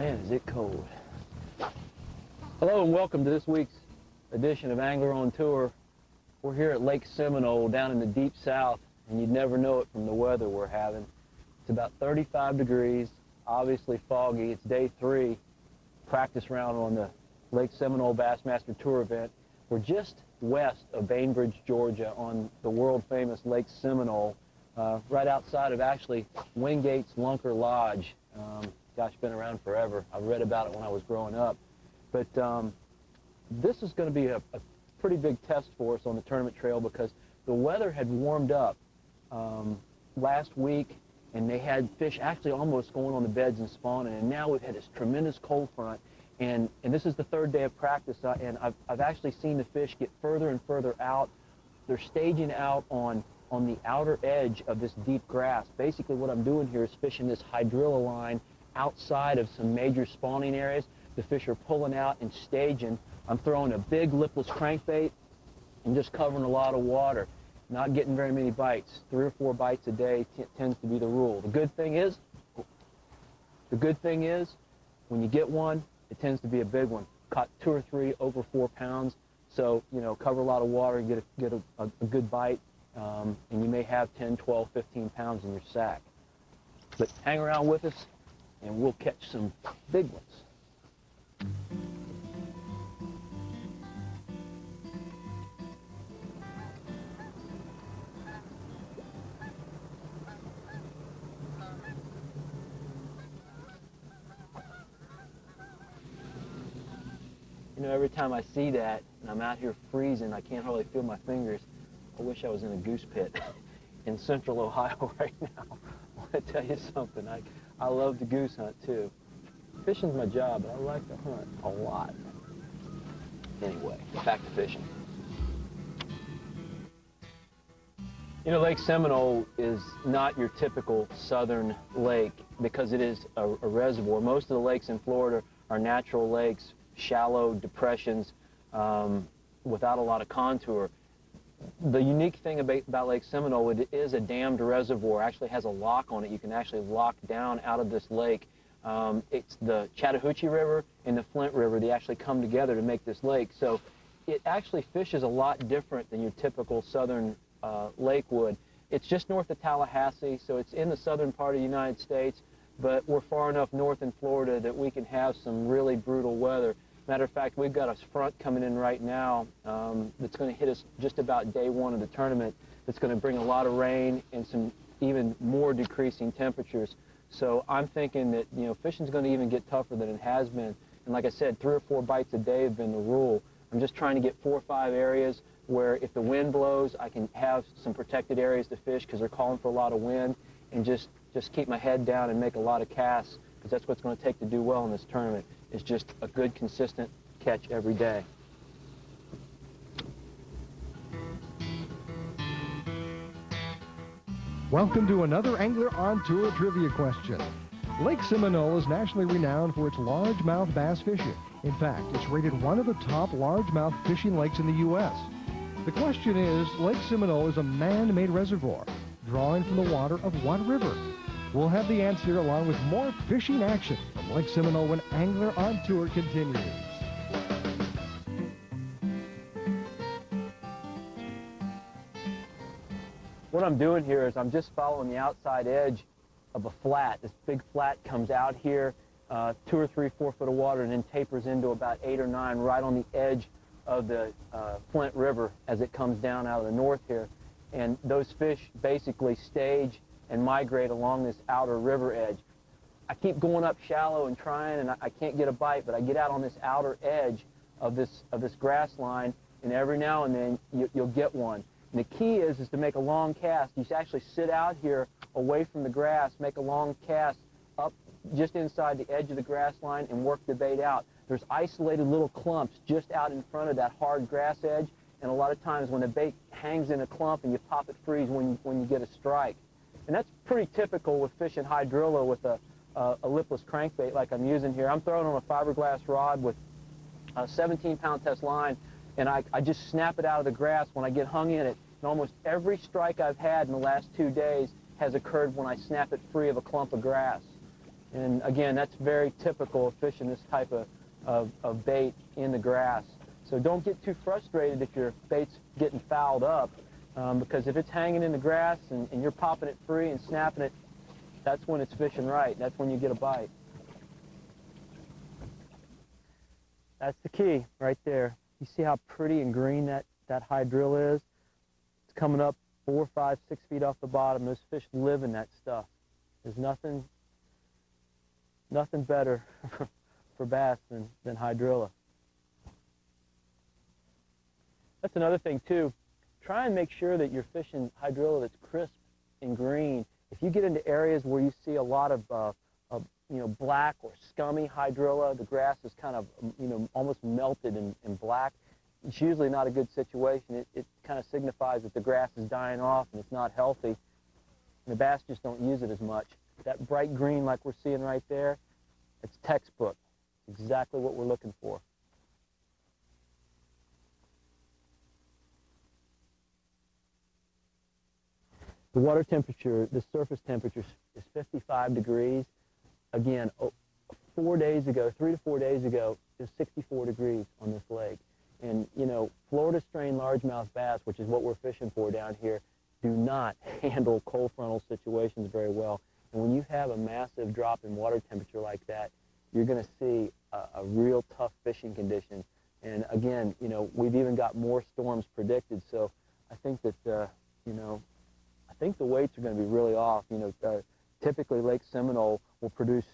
Man, is it cold. Hello and welcome to this week's edition of Angler on Tour. We're here at Lake Seminole down in the deep south, and you'd never know it from the weather we're having. It's about 35 degrees, obviously foggy. It's day 3, practice round on the Lake Seminole Bassmaster Tour event. We're just west of Bainbridge, Georgia on the world-famous Lake Seminole, right outside of actually Wingate's Lunker Lodge. Gosh, been around forever. I read about it when I was growing up. But this is going to be a pretty big test for us on the tournament trail because the weather had warmed up last week, and they had fish actually almost going on the beds and spawning. And now we've had this tremendous cold front, and this is the 3rd day of practice, and I've actually seen the fish get further and further out. They're staging out on the outer edge of this deep grass. Basically what I'm doing here is fishing this hydrilla line outside of some major spawning areas. The fish are pulling out and staging. I'm throwing a big lipless crankbait and just covering a lot of water. Not getting very many bites. 3 or 4 bites a day tends to be the rule. The good thing is, when you get one, it tends to be a big one. Caught 2 or 3 over 4 pounds. So, you know, cover a lot of water and get a good bite. And you may have 10, 12, 15 pounds in your sack. But hang around with us, and we'll catch some big ones. You know, every time I see that, and I'm out here freezing, I can't hardly feel my fingers. I wish I was in a goose pit in central Ohio right now. I want to tell you something. I love to goose hunt, too. Fishing's my job, but I like to hunt a lot. Anyway, back to fishing. You know, Lake Seminole is not your typical southern lake because it is a reservoir. Most of the lakes in Florida are natural lakes, shallow depressions without a lot of contour. The unique thing about Lake Seminole, it is a dammed reservoir. It actually has a lock on it. You can actually lock down out of this lake. It's the Chattahoochee River and the Flint River. They actually come together to make this lake. So it actually fishes a lot different than your typical southern lake would. It's just north of Tallahassee, so it's in the southern part of the United States, but we're far enough north in Florida that we can have some really brutal weather. Matter of fact, we've got a front coming in right now that's going to hit us just about day 1 of the tournament. That's going to bring a lot of rain and some even more decreasing temperatures. So I'm thinking that, you know, fishing's going to even get tougher than it has been. And like I said, 3 or 4 bites a day have been the rule. I'm just trying to get 4 or 5 areas where if the wind blows, I can have some protected areas to fish because they're calling for a lot of wind, and just keep my head down and make a lot of casts, because that's what's going to take to do well in this tournament, is just a good, consistent catch every day. Welcome to another Angler on Tour trivia question. Lake Seminole is nationally renowned for its largemouth bass fishing. In fact, it's rated one of the top largemouth fishing lakes in the U.S. The question is, Lake Seminole is a man-made reservoir, drawing from the water of what river? We'll have the answer along with more fishing action from Lake Seminole when Angler on Tour continues. What I'm doing here is I'm just following the outside edge of a flat. This big flat comes out here, 2 or 3, 4 foot of water, and then tapers into about 8 or 9 right on the edge of the Flint River as it comes down out of the north here. And those fish basically stage and migrate along this outer river edge. I keep going up shallow and trying, and I can't get a bite, but I get out on this outer edge of this grass line, and every now and then you'll get one. And the key is to make a long cast. You actually sit out here away from the grass, make a long cast up just inside the edge of the grass line and work the bait out. There's isolated little clumps just out in front of that hard grass edge, and a lot of times when the bait hangs in a clump and you pop it free when you get a strike. And that's pretty typical with fishing hydrilla with a lipless crankbait like I'm using here. I'm throwing on a fiberglass rod with a 17-pound test line, and I just snap it out of the grass when I get hung in it. And almost every strike I've had in the last 2 days has occurred when I snap it free of a clump of grass. And again, that's very typical of fishing this type of bait in the grass. So don't get too frustrated if your bait's getting fouled up, because if it's hanging in the grass and you're popping it free and snapping it, that's when it's fishing right. That's when you get a bite. That's the key right there. You see how pretty and green that hydrilla is? It's coming up 4, 5, 6 feet off the bottom. Those fish live in that stuff. There's nothing better for bass than hydrilla. That's another thing too. Try and make sure that you're fishing hydrilla that's crisp and green. If you get into areas where you see a lot of black or scummy hydrilla, the grass is kind of almost melted and black, it's usually not a good situation. It kind of signifies that the grass is dying off and it's not healthy. And the bass just don't use it as much. That bright green like we're seeing right there, it's textbook. It's exactly what we're looking for. The water temperature, the surface temperature is 55 degrees. Again, 4 days ago, 3 to 4 days ago, it was 64 degrees on this lake. And, Florida strain largemouth bass, which is what we're fishing for down here, do not handle cold frontal situations very well. And when you have a massive drop in water temperature like that, you're going to see a real tough fishing condition. And again, we've even got more storms predicted. So I think that, I think the weights are going to be really off. Typically Lake Seminole will produce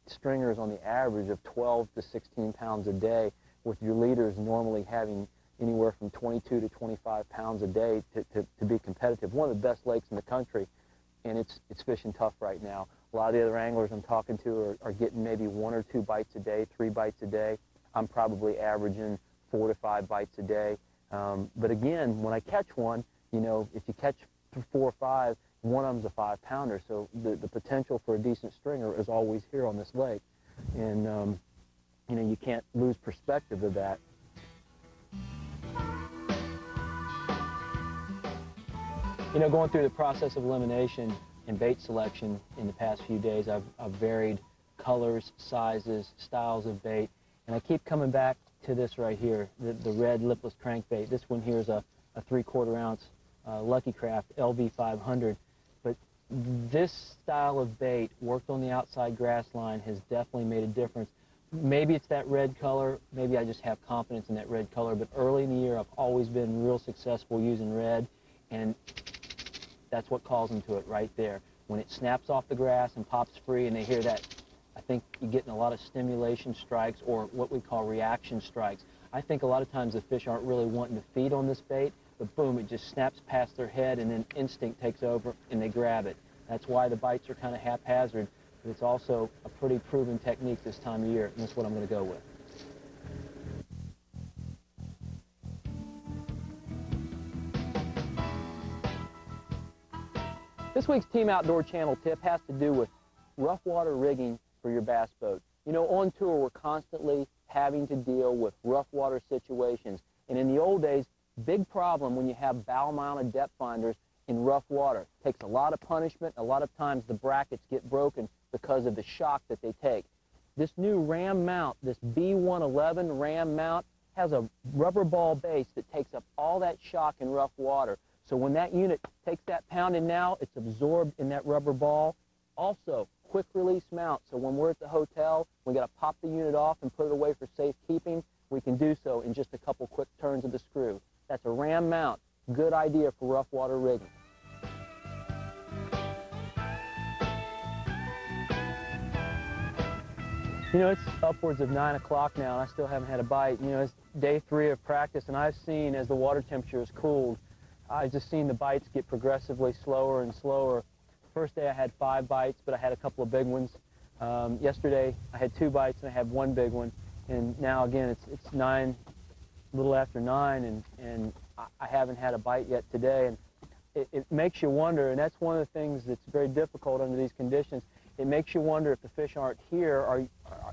stringers on the average of 12 to 16 pounds a day, with your leaders normally having anywhere from 22 to 25 pounds a day to be competitive. One of the best lakes in the country, and it's fishing tough right now. A lot of the other anglers I'm talking to are getting maybe 1 or 2 bites a day, 3 bites a day. I'm probably averaging 4 to 5 bites a day. But again, when I catch one, if you catch 4 or 5, one of them's a 5-pounder. So the potential for a decent stringer is always here on this lake. And, you can't lose perspective of that. Going through the process of elimination and bait selection in the past few days, I've varied colors, sizes, styles of bait, and I keep coming back to this right here, the red lipless crankbait. This one here is a 3/4 ounce Lucky Craft LV500, but this style of bait worked on the outside grass line has definitely made a difference. Maybe it's that red color, maybe I just have confidence in that red color, but early in the year I've always been real successful using red, and that's what calls them to it right there. When it snaps off the grass and pops free and they hear that, I think you're getting a lot of stimulation strikes, or what we call reaction strikes. I think a lot of times the fish aren't really wanting to feed on this bait, but boom, it just snaps past their head and then instinct takes over and they grab it. That's why the bites are kind of haphazard, but it's also a pretty proven technique this time of year, and that's what I'm going to go with. This week's Team Outdoor Channel tip has to do with rough water rigging for your bass boat. On tour we're constantly having to deal with rough water situations, and in the old days, big problem when you have bow-mounted depth finders in rough water. It takes a lot of punishment. A lot of times the brackets get broken because of the shock that they take. This new ram mount, this B111 ram mount, has a rubber ball base that takes up all that shock in rough water. So when that unit takes that pounding now, it's absorbed in that rubber ball. Also, quick release mount. So when we're at the hotel, we got to pop the unit off and put it away for safekeeping. We can do so in just a couple quick turns of the screw. That's a ram mount. Good idea for rough water rigging. It's upwards of 9 o'clock now, and I still haven't had a bite. It's day 3 of practice, and I've seen, as the water temperature has cooled, I've just seen the bites get progressively slower and slower. First day I had 5 bites, but I had a couple of big ones. Yesterday I had 2 bites and I had 1 big one. And now again it's 9, a little after 9, and I haven't had a bite yet today. And it makes you wonder, and that's one of the things that's very difficult under these conditions. It makes you wonder if the fish aren't here,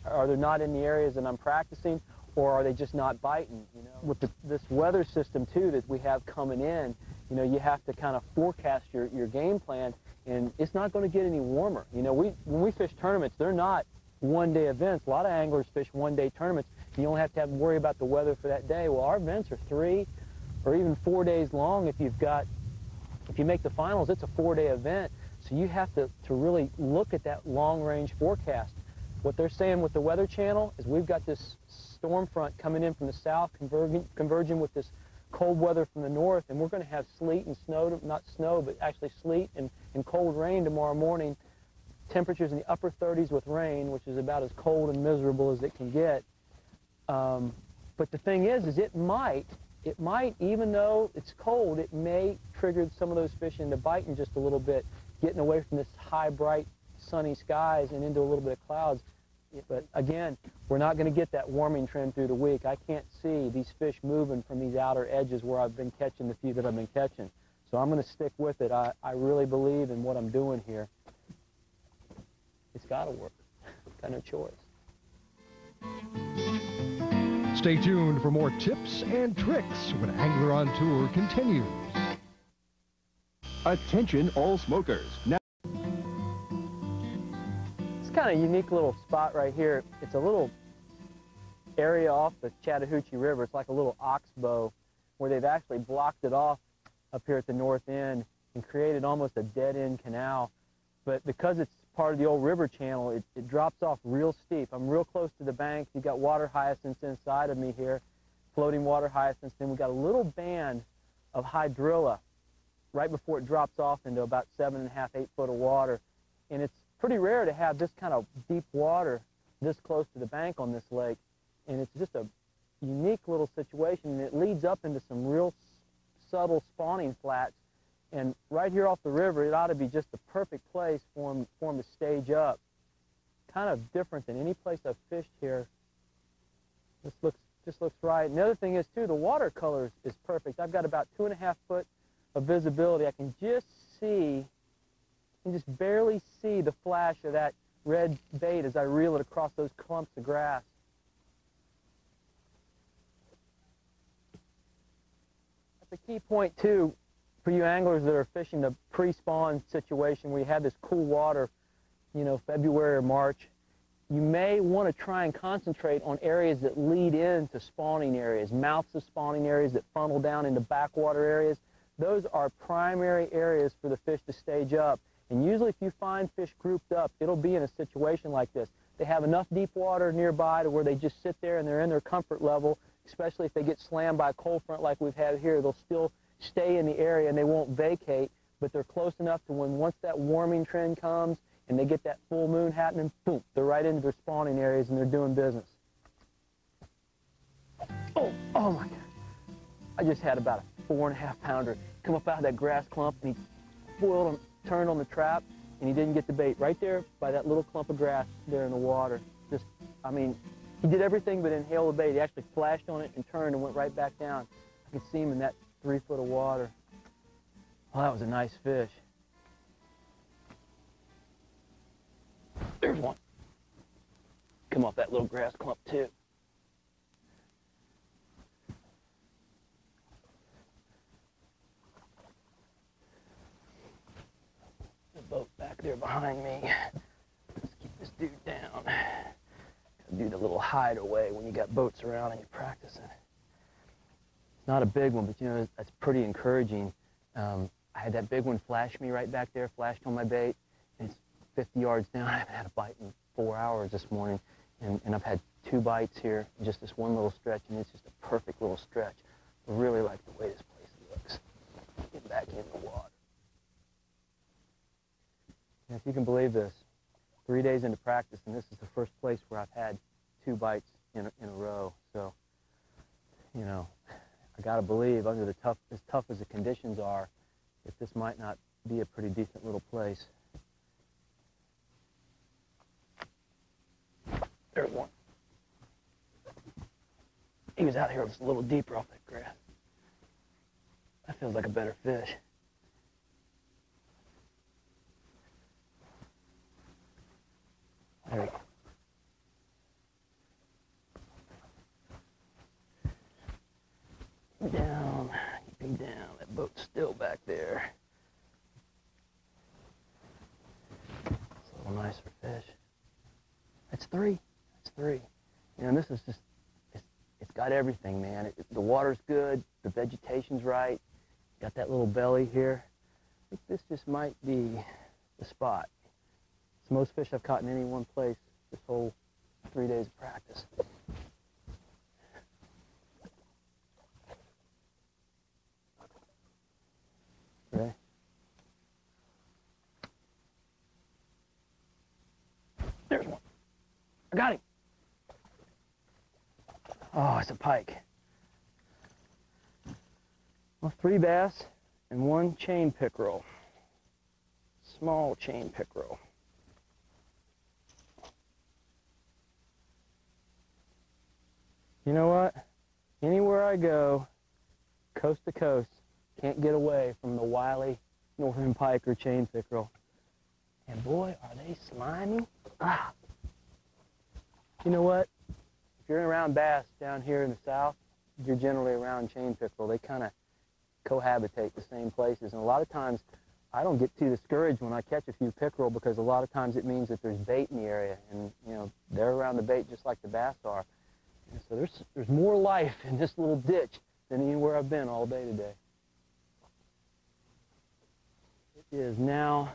are they not in the areas that I'm practicing, or are they just not biting? With this weather system too that we have coming in, you have to kind of forecast your game plan, and it's not going to get any warmer. You know, when we fish tournaments, they're not one-day events. A lot of anglers fish one-day tournaments, and you only have to worry about the weather for that day. Well, our events are 3 or even 4 days long. If you make the finals, it's a 4-day event. So you have to really look at that long-range forecast. What they're saying with the Weather Channel is we've got this storm front coming in from the south, converging with this cold weather from the north, and we're going to have sleet and snow, not snow, but actually sleet and cold rain tomorrow morning. Temperatures in the upper 30s with rain, which is about as cold and miserable as it can get. But the thing is it might, even though it's cold, it may trigger some of those fish into biting just a little bit, getting away from this high, bright, sunny skies and into a little bit of clouds. But again, we're not going to get that warming trend through the week. I can't see these fish moving from these outer edges where I've been catching the few that I've been catching. So I'm going to stick with it. I really believe in what I'm doing here. It's got to work. Got no choice. Stay tuned for more tips and tricks when Angler on Tour continues. Attention all smokers. Now It's kind of a unique little spot right here. It's a little area off the Chattahoochee River. It's like a little oxbow where they've actually blocked it off up here at the north end and created almost a dead-end canal. But because it's part of the old river channel, it drops off real steep. I'm real close to the bank. You've got water hyacinths inside of me here, floating water hyacinths. Then we've got a little band of hydrilla right before it drops off into about 7.5, 8 foot of water. And it's pretty rare to have this kind of deep water this close to the bank on this lake. And it's just a unique little situation, and it leads up into some real subtle spawning flats. And right here off the river, it ought to be just the perfect place for them to stage up. Kind of different than any place I've fished here. This just looks right. And the other thing is, too, the watercolor is perfect. I've got about 2.5 foot of visibility. I can just see, just barely see the flash of that red bait as I reel it across those clumps of grass. That's a key point, too, for you anglers that are fishing the pre-spawn situation where you have this cool water, you know, February or March. You may want to try and concentrate on areas that lead into spawning areas, mouths of spawning areas that funnel down into backwater areas. Those are primary areas for the fish to stage up. And usually if you find fish grouped up, it'll be in a situation like this. They have enough deep water nearby to where they just sit there and they're in their comfort level, especially if they get slammed by a cold front like we've had here. They'll still stay in the area and they won't vacate, but they're close enough to when once that warming trend comes and they get that full moon happening, boom, they're right into their spawning areas and they're doing business. Oh my God. I just had about a 4.5 pounder come up out of that grass clump, and he foiled him, turned on the trap, and he didn't get the bait right there by that little clump of grass there in the water. Just, I mean, he did everything but inhale the bait. He actually flashed on it and turned and went right back down. I could see him in that 3 foot of water. Oh, that was a nice fish. There's one. Come off that little grass clump too. The boat back there behind me. Let's keep this dude down. Gotta do the little hideaway when you got boats around and you're practicing. It's not a big one, but you know, that's pretty encouraging. I had that big one flash me right back there, flashed on my bait, and it's 50 yards down. I haven't had a bite in 4 hours this morning, and I've had 2 bites here in just this one little stretch, and it's just a perfect little stretch. I really like the way this place looks. Get back in the water. And if you can believe this, 3 days into practice, and this is the first place where I've had 2 bites in a row. So, you know, I got to believe under as tough as the conditions are, that this might not be a pretty decent little place. There's one. He was out here just a little deeper off that grass. That feels like a better fish. There we go. Keep him down, keep him down. That boat's still back there. three. That's three. You know, and this is just, it's got everything, man. The water's good, the vegetation's right, got that little belly here. I think this just might be the spot. It's the most fish I've caught in any one place this whole 3 days of practice. Okay. There's one. I got him. Oh, it's a pike. Well, 3 bass and 1 chain pickerel. Small chain pickerel. You know what? Anywhere I go, coast to coast, can't get away from the wily northern pike or chain pickerel. And boy, are they slimy. Ah. You know what? If you're around bass down here in the south, you're generally around chain pickerel. They kind of cohabitate the same places. And a lot of times, I don't get too discouraged when I catch a few pickerel because a lot of times it means that there's bait in the area. And, you know, they're around the bait just like the bass are. And so there's more life in this little ditch than anywhere I've been all day today. It is now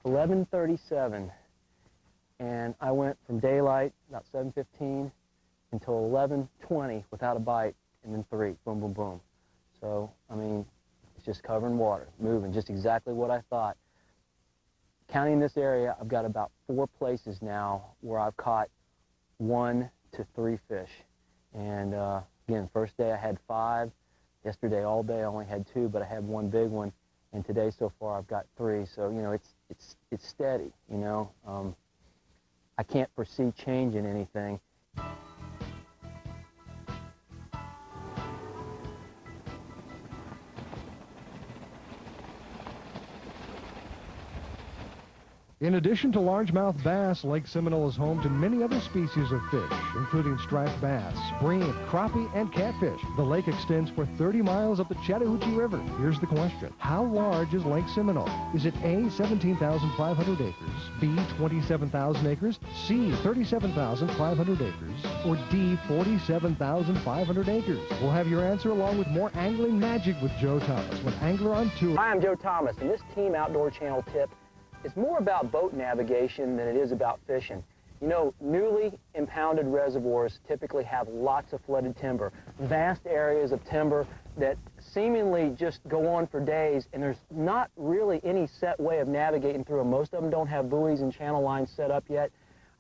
11:37, and I went from daylight, about 7:15, until 11:20 without a bite, and then 3, boom, boom, boom. So, I mean, it's just covering water, moving, just exactly what I thought. Counting this area, I've got about 4 places now where I've caught 1 to 3 fish. And again, first day I had 5. Yesterday all day I only had 2, but I had 1 big one. And today so far I've got 3. So, you know, it's steady, you know. I can't foresee changing anything. In addition to largemouth bass, Lake Seminole is home to many other species of fish, including striped bass, bream, crappie, and catfish. The lake extends for 30 miles up the Chattahoochee River. Here's the question. How large is Lake Seminole? Is it A, 17,500 acres, B, 27,000 acres, C, 37,500 acres, or D, 47,500 acres? We'll have your answer along with more angling magic with Joe Thomas, with Angler on Tour. Hi, I'm Joe Thomas, and this Team Outdoor Channel tip is more about boat navigation than it is about fishing. You know, newly impounded reservoirs typically have lots of flooded timber, vast areas of timber that seemingly just go on for days, and there's not really any set way of navigating through them. Most of them don't have buoys and channel lines set up yet.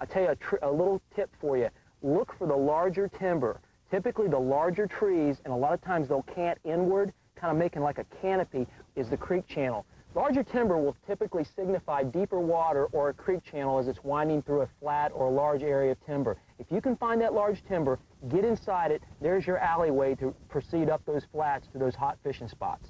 I'll tell you a little tip for you. Look for the larger timber. Typically the larger trees, and a lot of times they'll cant inward, kind of making like a canopy, is the creek channel. Larger timber will typically signify deeper water or a creek channel as it's winding through a flat or a large area of timber. If you can find that large timber, get inside it. There's your alleyway to proceed up those flats to those hot fishing spots.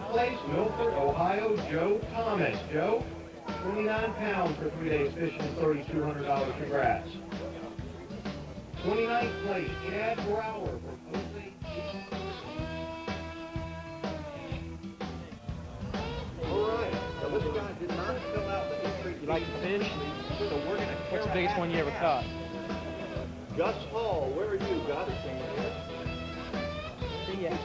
Place, Milford, Ohio, Joe Thomas. Joe, 29 pounds for 3 days fishing, $3,200 for grass. 29th place, Chad Brower from Jose. All right, so this guy did not fill out the entry. You like to fish? So we're going to. What's the biggest one you ever caught? Gus Hall, where are you, Gus? See ya.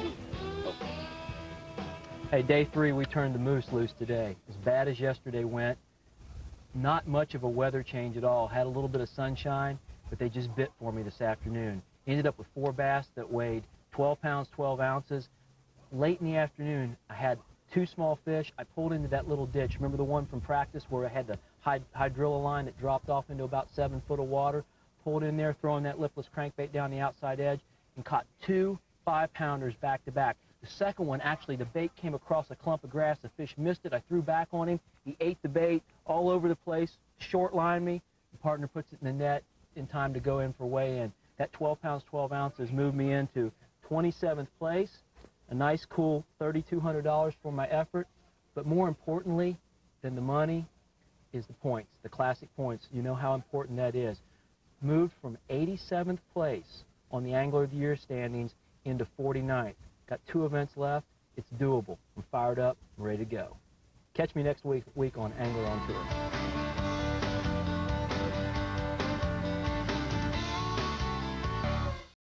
Hey, day 3, we turned the moose loose today. As bad as yesterday went, not much of a weather change at all. Had a little bit of sunshine, but they just bit for me this afternoon. Ended up with 4 bass that weighed 12 pounds, 12 ounces. Late in the afternoon, I had 2 small fish. I pulled into that little ditch. Remember the one from practice where I had the hydrilla line that dropped off into about 7 foot of water? Pulled in there, throwing that lipless crankbait down the outside edge, and caught 2 5-pounders back to back. The second one, actually, the bait came across a clump of grass. The fish missed it. I threw back on him. He ate the bait all over the place, short lined me. The partner puts it in the net in time to go in for weigh-in. That 12 pounds, 12 ounces moved me into 27th place, a nice, cool $3,200 for my effort. But more importantly than the money is the points, the classic points. You know how important that is. Moved from 87th place on the Angler of the Year standings into 49th. Got 2 events left. It's doable. I'm fired up. I'm ready to go. Catch me next week on Angler on Tour.